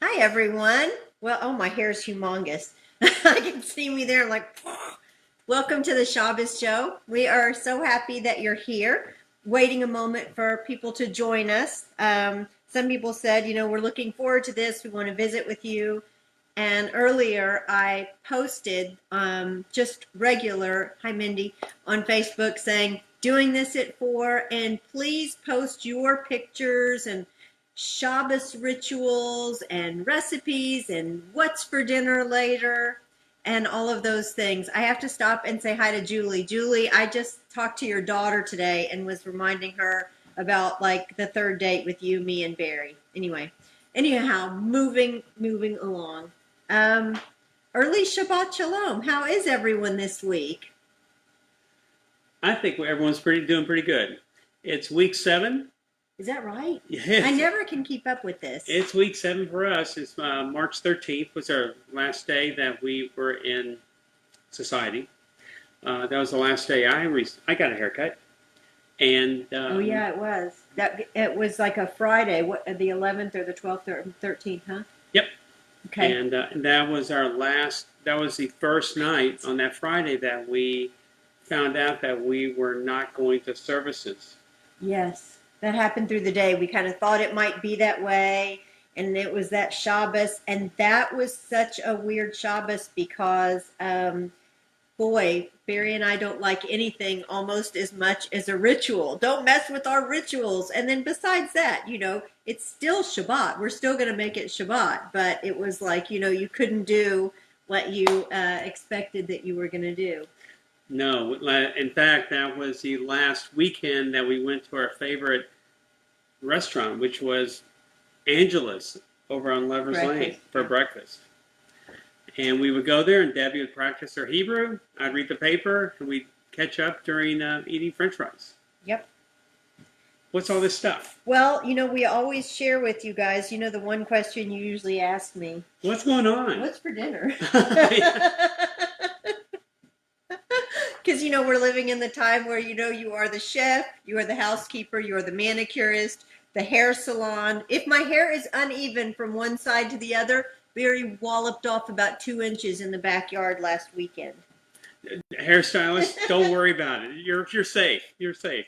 Hi, everyone. Well, oh, my hair is humongous. I can see me there like, welcome to the Shabbos show. We are so happy that you're here, waiting a moment for people to join us. Some people said, we're looking forward to this. We want to visit with you. And earlier I posted just regular, hi Mindy, on Facebook saying, doing this at 4, and please post your pictures and Shabbos rituals and recipes and what's for dinner later and all of those things. I have to stop and say hi to Julie. Julie, I just talked to your daughter today and was reminding her about like the third date with you, me, and Barry. Anyhow, moving along. Um, Early Shabbat Shalom. How is everyone this week? I think everyone's doing pretty good. It's week 7. Is that right? I Yes, never can keep up with this. it's week 7 for us. It's March 13th was our last day that we were in society. That was the last day I got a haircut, and Oh yeah, it was. That it was like a Friday, what the 11th or the 12th or 13th, huh? yep, Okay. and that was our last. That was the first night on that Friday that we found out that we were not going to services. Yes, that happened through the day. We kind of thought it might be that way, and it was that Shabbos, and that was such a weird Shabbos because, boy, Barry and I don't like anything almost as much as a ritual. Don't mess with our rituals. And then besides that, it's still Shabbat. We're still going to make it Shabbat, but it was like, you couldn't do what you expected that you were going to do. No, in fact, that was the last weekend that we went to our favorite restaurant, which was Angela's over on Lover's Lane Breakfast. for breakfast. And we would go there, and Debbie would practice her Hebrew. I'd read the paper, and we'd catch up during eating French fries. Yep. What's all this stuff? Well, we always share with you guys, the one question you usually ask me, What's going on? what's for dinner? Because, we're living in the time where, you are the chef, you are the housekeeper, you are the manicurist, the hair salon. If my hair is uneven from one side to the other, Barry walloped off about 2 inches in the backyard last weekend. Hairstylist, don't worry about it. You're safe. You're safe.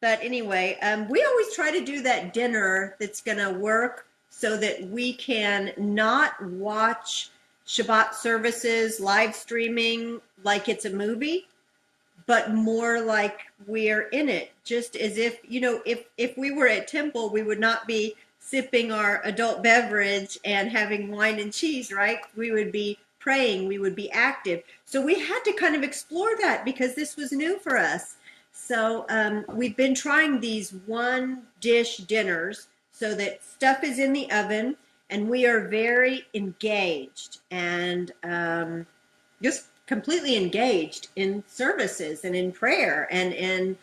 But anyway, we always try to do that dinner that's going to work so that we can not watch Shabbat services, live streaming like it's a movie, but more like we're in it. Just as if, if we were at temple, we would not be sipping our adult beverage and having wine and cheese, right? We would be praying, we would be active. So we had to kind of explore that because this was new for us. So we've been trying these one dish dinners so that stuff is in the oven and we are very engaged and just completely engaged in services and in prayer and in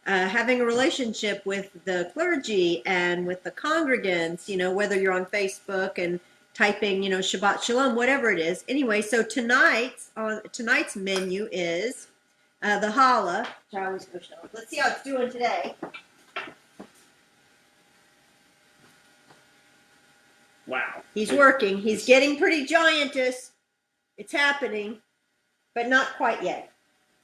having a relationship with the clergy and with the congregants, whether you're on Facebook and typing, Shabbat Shalom, whatever it is. Anyway, so tonight's menu is the challah, which I always go show. Let's see how it's doing today. Wow. He's working. He's getting pretty giantous. It's happening, but not quite yet.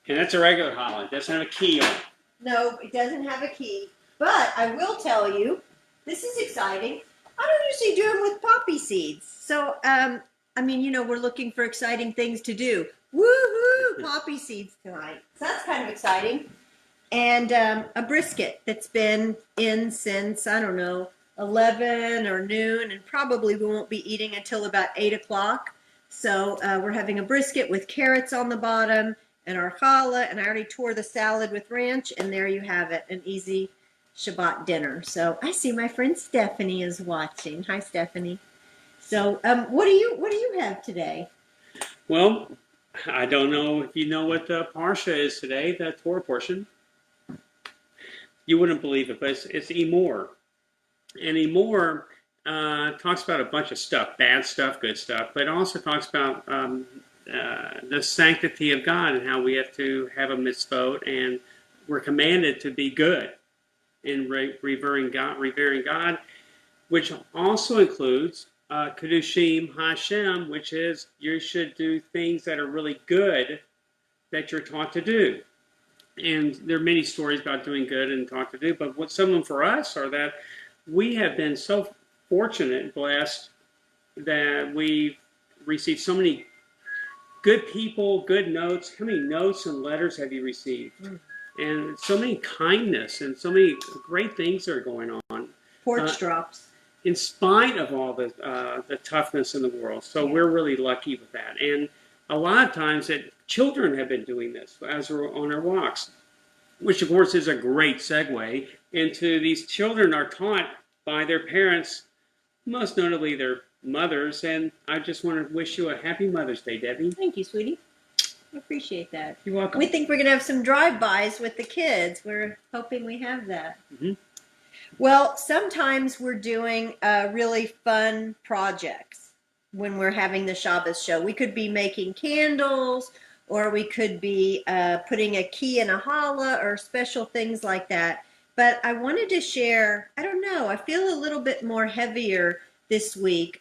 And that's a regular challah. It doesn't have a key on it. No, it doesn't have a key. But I will tell you, this is exciting. I don't usually do them with poppy seeds. So, we're looking for exciting things to do. Woohoo! Poppy seeds tonight. So that's kind of exciting. And a brisket that's been in since, 11 or noon, and probably we won't be eating until about 8 o'clock. So we're having a brisket with carrots on the bottom and our challah, and I already tore the salad with ranch, and there you have it, an easy Shabbat dinner. So I see my friend Stephanie is watching. Hi, Stephanie. So what do you have today? Well, I don't know if you know what the Parsha is today, the Torah portion. You wouldn't believe it, but it's Emor. And Emor talks about a bunch of stuff, bad stuff, good stuff, but it also talks about the sanctity of God and how we have to have a mitzvot, and we're commanded to be good in revering God, which also includes Kedushim Hashem, which is you should do things that are really good that you're taught to do. And there are many stories about doing good and taught to do, but what some of them for us are that we have been so fortunate and blessed that we've received so many good people, good notes. How many notes and letters have you received? And so many kindness and so many great things are going on. Porch drops. In spite of all the toughness in the world. So we're really lucky with that. And a lot of times that children have been doing this as we're on our walks, which of course is a great segue into these children are taught by their parents, most notably their mothers. And I just want to wish you a happy Mother's Day, Debbie. Thank you, sweetie. I appreciate that. You're welcome. We think we're going to have some drive-bys with the kids. We're hoping we have that. Mm-hmm. Well, sometimes we're doing really fun projects when we're having the Shabbos show. We could be making candles, or we could be putting a key in a challah, or special things like that. But I wanted to share, I don't know, I feel a little bit more heavier this week.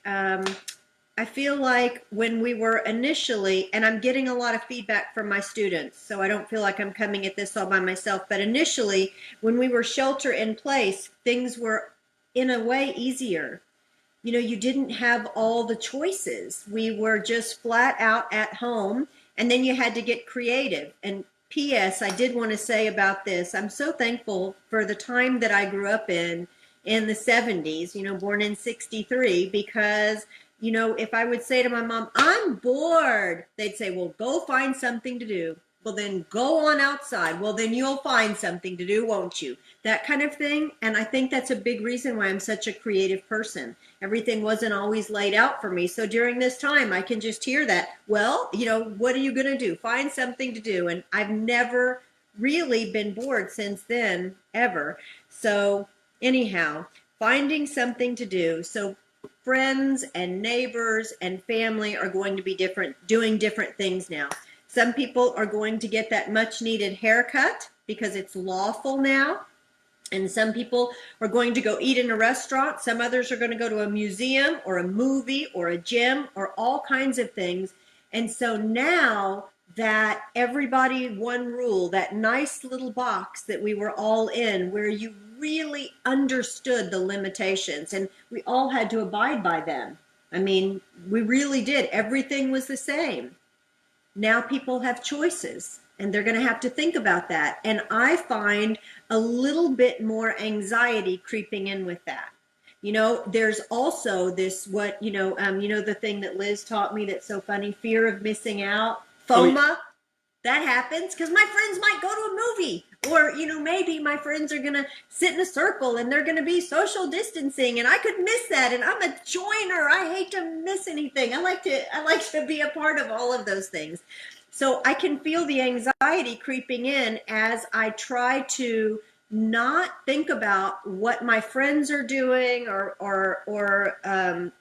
I feel like when we were initially, and I'm getting a lot of feedback from my students, so I don't feel like I'm coming at this all by myself, but initially, when we were shelter in place, things were in a way easier. You know, you didn't have all the choices. We were just flat out at home, and then you had to get creative. And P.S., I did want to say about this, I'm so thankful for the time that I grew up in the 70s, you know, born in 63, because you know, if I would say to my mom, I'm bored, they'd say, well, go find something to do. Well, then go on outside. Well, then you'll find something to do, won't you? That kind of thing. And I think that's a big reason why I'm such a creative person. Everything wasn't always laid out for me. So during this time, I can just hear that. Well, you know, what are you going to do? Find something to do. And I've never really been bored since then, ever. So anyhow, finding something to do. So friends and neighbors and family are going to be doing different things now. Some people are going to get that much needed haircut because it's lawful now. And some people are going to go eat in a restaurant. Some others are going to go to a museum or a movie or a gym or all kinds of things. And so now that everybody, one rule, that nice little box that we were all in, where you really understood the limitations and we all had to abide by them. I mean, we really did. Everything was the same. Now people have choices and they're going to have to think about that. And I find a little bit more anxiety creeping in with that. You know, there's also this, the thing that Liz taught me that's so funny, fear of missing out, FOMA. Oh, yeah. That happens because my friends might go to a movie, or, you know, maybe my friends are going to sit in a circle and they're going to be social distancing and I could miss that. And I'm a joiner. I hate to miss anything. I like to be a part of all of those things. So I can feel the anxiety creeping in as I try to not think about what my friends are doing or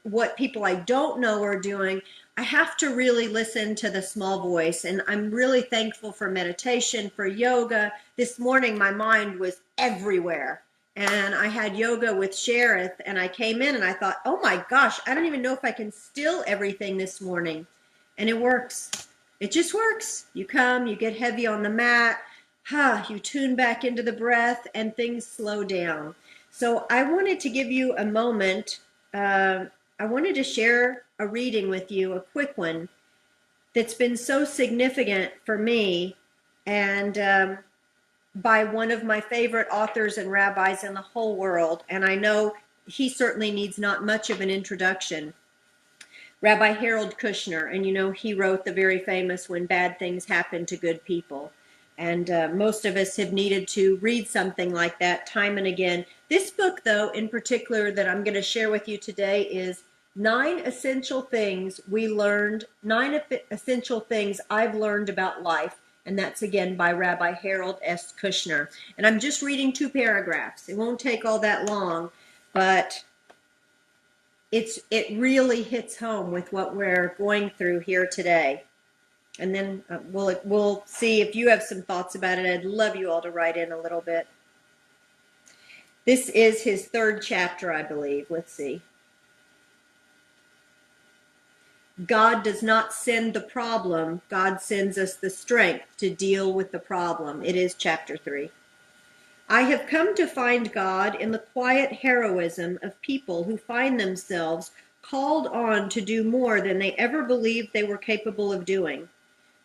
what people I don't know are doing. I have to really listen to the small voice, and I'm really thankful for meditation, for yoga. This morning, my mind was everywhere, and I had yoga with Sherith, and I came in and I thought, oh my gosh, I don't even know if I can still everything this morning, and it works. It just works. You come, you get heavy on the mat, you tune back into the breath, and things slow down. So I wanted to give you a moment. I wanted to share a reading with you, a quick one, that's been so significant for me, and by one of my favorite authors and rabbis in the whole world. And I know he certainly needs not much of an introduction. Rabbi Harold Kushner, and you know, he wrote the very famous When Bad Things Happen to Good People. And most of us have needed to read something like that time and again. This book, though, in particular, that I'm going to share with you today is 9 essential things I've learned about life. And that's, again, by Rabbi Harold S. Kushner. And I'm just reading 2 paragraphs. It won't take all that long, but it really hits home with what we're going through here today. And then we'll see if you have some thoughts about it. I'd love you all to write in a little bit. This is his 3rd chapter, I believe. Let's see. God does not send the problem. God sends us the strength to deal with the problem. It is chapter 3. I have come to find God in the quiet heroism of people who find themselves called on to do more than they ever believed they were capable of doing.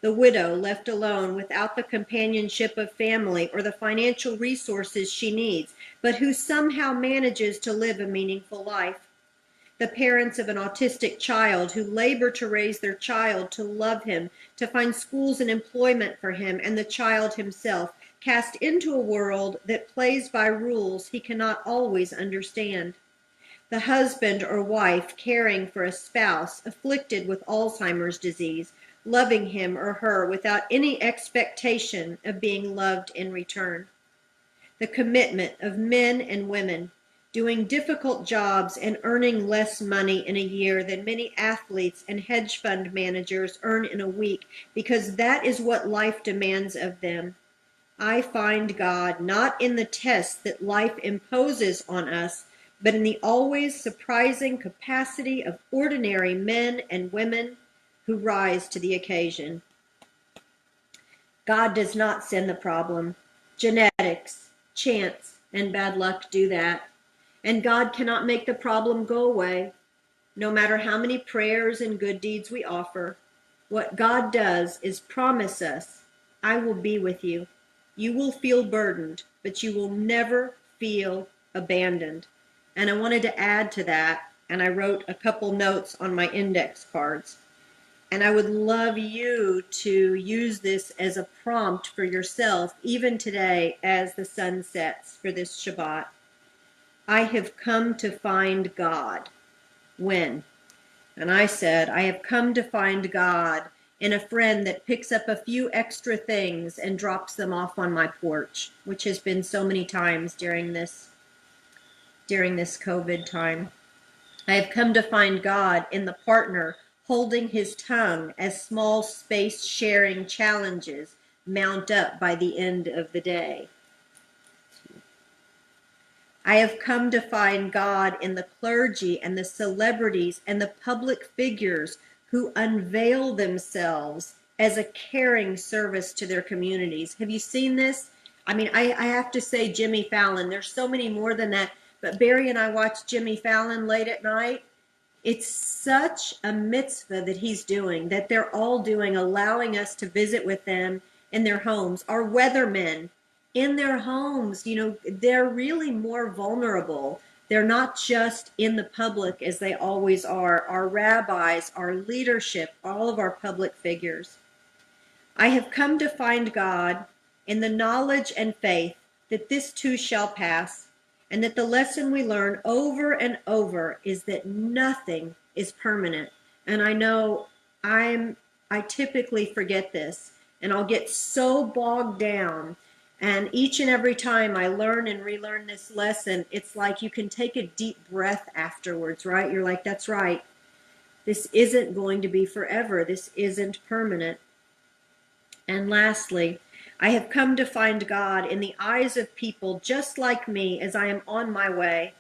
The widow left alone without the companionship of family or the financial resources she needs, but who somehow manages to live a meaningful life. The parents of an autistic child who labor to raise their child, to love him, to find schools and employment for him and the child himself, cast into a world that plays by rules he cannot always understand. The husband or wife caring for a spouse afflicted with Alzheimer's disease, loving him or her without any expectation of being loved in return. The commitment of men and women doing difficult jobs and earning less money in a year than many athletes and hedge fund managers earn in a week because that is what life demands of them. I find God not in the tests that life imposes on us, but in the always surprising capacity of ordinary men and women who rise to the occasion. God does not send the problem. Genetics, chance, and bad luck do that. And God cannot make the problem go away, no matter how many prayers and good deeds we offer. What God does is promise us, I will be with you. You will feel burdened, but you will never feel abandoned. And I wanted to add to that, and I wrote a couple notes on my index cards. And I would love you to use this as a prompt for yourself, even today as the sun sets for this Shabbat. I have come to find God. When? And I said, I have come to find God in a friend that picks up a few extra things and drops them off on my porch, which has been so many times during this COVID time. I have come to find God in the partner holding his tongue as small space sharing challenges mount up by the end of the day. I have come to find God in the clergy and the celebrities and the public figures who unveil themselves as a caring service to their communities. Have you seen this? I mean, I have to say Jimmy Fallon. There's so many more than that. But Barry and I watched Jimmy Fallon late at night. It's such a mitzvah that he's doing, that they're all doing, allowing us to visit with them in their homes. Our weathermen in their homes, they're really more vulnerable. They're not just in the public as they always are. Our rabbis, our leadership, all of our public figures. I have come to find God in the knowledge and faith that this too shall pass, and that the lesson we learn over and over is that nothing is permanent. And I know I typically forget this, and I'll get so bogged down. And each and every time I learn and relearn this lesson, it's like you can take a deep breath afterwards, right? You're like, that's right. This isn't going to be forever. This isn't permanent. And lastly, I have come to find God in the eyes of people just like me as I am on my way,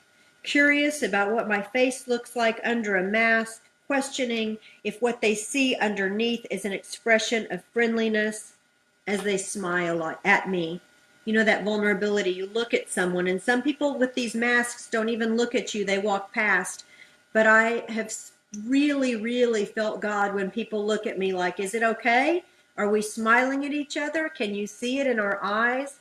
curious about what my face looks like under a mask, questioning if what they see underneath is an expression of friendliness as they smile at me. You know, that vulnerability. You look at someone, and some people with these masks don't even look at you. They walk past. But I have really, really felt God when people look at me like, is it okay? Are we smiling at each other? Can you see it in our eyes?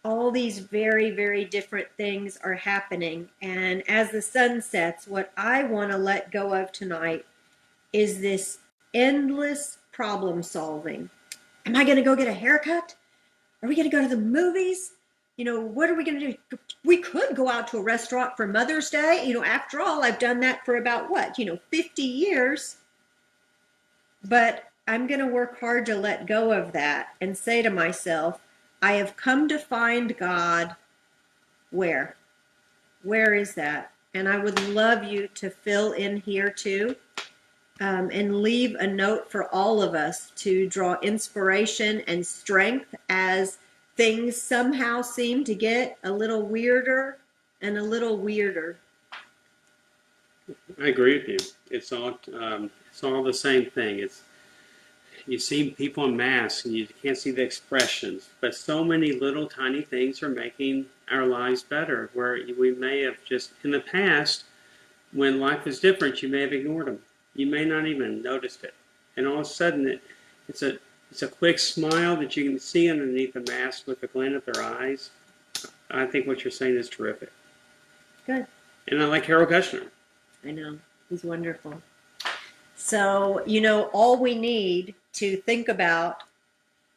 All these very, very different things are happening. And as the sun sets, what I want to let go of tonight is this endless problem solving. Am I going to go get a haircut? Are we going to go to the movies? What are we going to do? We could go out to a restaurant for Mother's Day. After all, I've done that for about 50 years. But I'm going to work hard to let go of that and say to myself, I have come to find God where? Where is that? And I would love you to fill in here too, and leave a note for all of us to draw inspiration and strength as things somehow seem to get a little weirder and a little weirder. I agree with you. It's all the same thing. It's you see people in masks and you can't see the expressions, but so many little tiny things are making our lives better. Where we may have just in the past, when life was different, you may have ignored them. You may not even noticed it, and all of a sudden, it's a it's a quick smile that you can see underneath the mask with a glint of their eyes. I think what you're saying is terrific. Good. And I like Harold Kushner. I know. He's wonderful. So, all we need to think about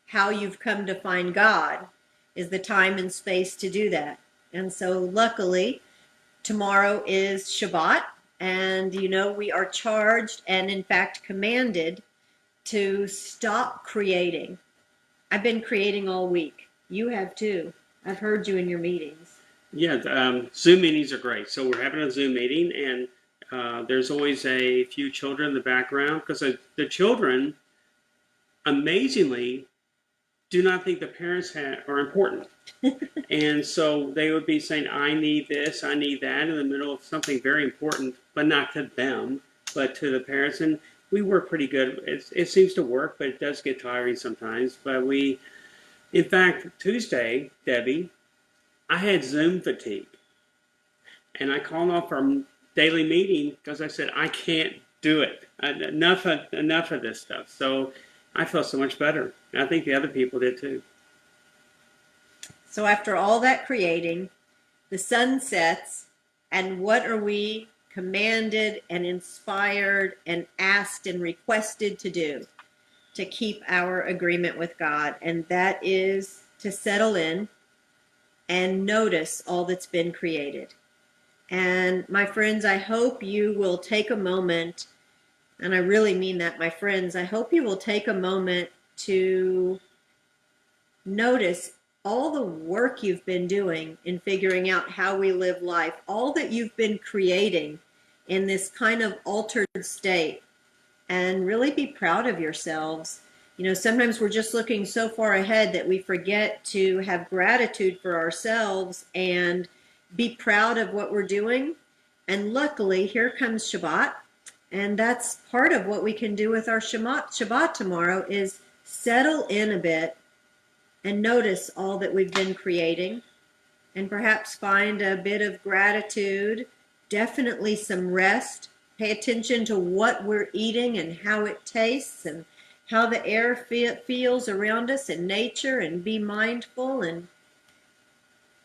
how you've come to find God is the time and space to do that. And so, luckily, tomorrow is Shabbat, and we are charged and, in fact, commanded to stop creating. I've been creating all week. You have too. I've heard you in your meetings. Yeah, Zoom meetings are great. So we're having a Zoom meeting, and there's always a few children in the background because the children, amazingly, do not think the parents are important. And so they would be saying, I need this, I need that, in the middle of something very important, but not to them, but to the parents. And we work pretty good. It seems to work, but it does get tiring sometimes. But in fact, Tuesday, Debbie, I had Zoom fatigue. And I called off our daily meeting because I said, I can't do it. Enough of this stuff. So I felt so much better. And I think the other people did too. So after all that creating, the sun sets, and what are we commanded and inspired and asked and requested to do? To keep our agreement with God. And that is to settle in and notice all that's been created. And my friends, I hope you will take a moment, and I really mean that, my friends, I hope you will take a moment to notice all the work you've been doing in figuring out how we live life, all that you've been creating in this kind of altered state, and really be proud of yourselves. Sometimes we're just looking so far ahead that we forget to have gratitude for ourselves and be proud of what we're doing. And luckily, here comes Shabbat. And that's part of what we can do with our Shabbat tomorrow is settle in a bit and notice all that we've been creating and perhaps find a bit of gratitude, definitely some rest. Pay attention to what we're eating and how it tastes and how the air feels around us and nature, and be mindful, and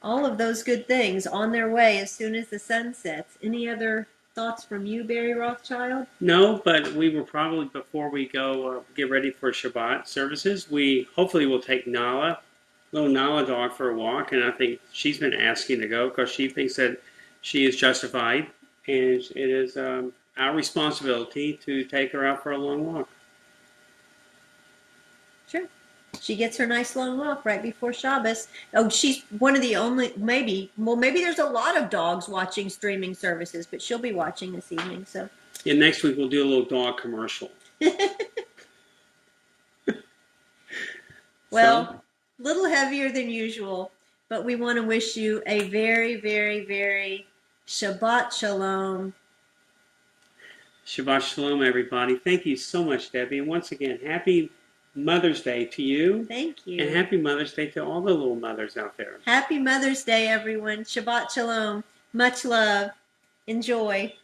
all of those good things on their way as soon as the sun sets. Any other thoughts from you, Barry Rothschild? No, but we will probably, before we go get ready for Shabbat services, we hopefully will take little Nala dog for a walk, and I think she's been asking to go because she thinks that she is justified, and it is our responsibility to take her out for a long walk. Sure. She gets her nice long walk right before Shabbos. Oh, she's one of the only, maybe there's a lot of dogs watching streaming services, but she'll be watching this evening. So Yeah, next week we'll do a little dog commercial. Well, a little heavier than usual, but we want to wish you a very, very, very Shabbat Shalom. Shabbat Shalom, everybody. Thank you so much, Debbie. And once again, happy Mother's Day to you. Thank you. And happy Mother's Day to all the little mothers out there. Happy Mother's Day, everyone. Shabbat Shalom. Much love. Enjoy.